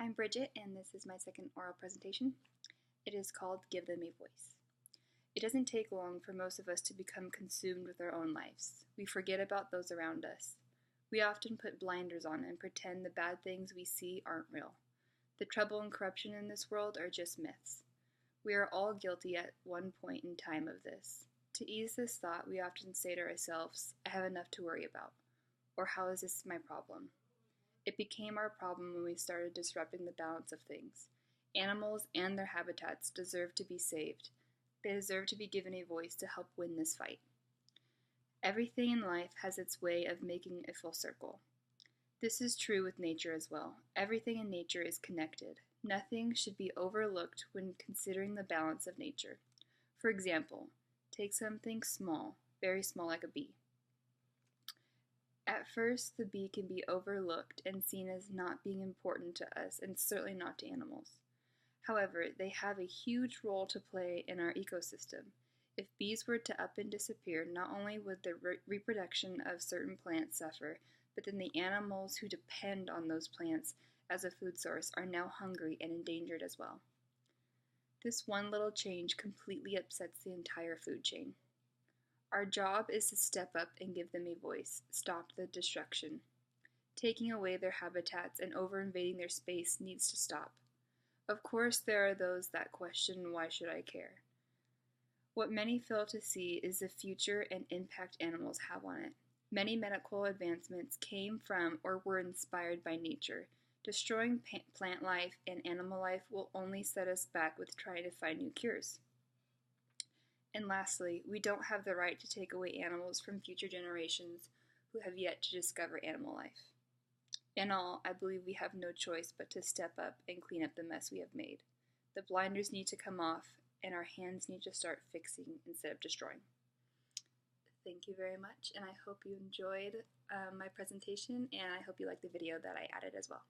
I'm Bridget, and this is my second oral presentation. It is called Give Them a Voice. It doesn't take long for most of us to become consumed with our own lives. We forget about those around us. We often put blinders on and pretend the bad things we see aren't real. The trouble and corruption in this world are just myths. We are all guilty at one point in time of this. To ease this thought, we often say to ourselves, I have enough to worry about. Or how is this my problem? It became our problem when we started disrupting the balance of things. Animals and their habitats deserve to be saved. They deserve to be given a voice to help win this fight. Everything in life has its way of making a full circle. This is true with nature as well. Everything in nature is connected. Nothing should be overlooked when considering the balance of nature. For example, take something small, very small like a bee. At first, the bee can be overlooked and seen as not being important to us and certainly not to animals. However, they have a huge role to play in our ecosystem. If bees were to up and disappear, not only would the reproduction of certain plants suffer, but then the animals who depend on those plants as a food source are now hungry and endangered as well. This one little change completely upsets the entire food chain. Our job is to step up and give them a voice, stop the destruction. Taking away their habitats and over-invading their space needs to stop. Of course, there are those that question, why should I care? What many fail to see is the future and impact animals have on it. Many medical advancements came from or were inspired by nature. Destroying plant life and animal life will only set us back with trying to find new cures. And lastly, we don't have the right to take away animals from future generations who have yet to discover animal life. In all, I believe we have no choice but to step up and clean up the mess we have made. The blinders need to come off, and our hands need to start fixing instead of destroying. Thank you very much, and I hope you enjoyed my presentation, and I hope you liked the video that I added as well.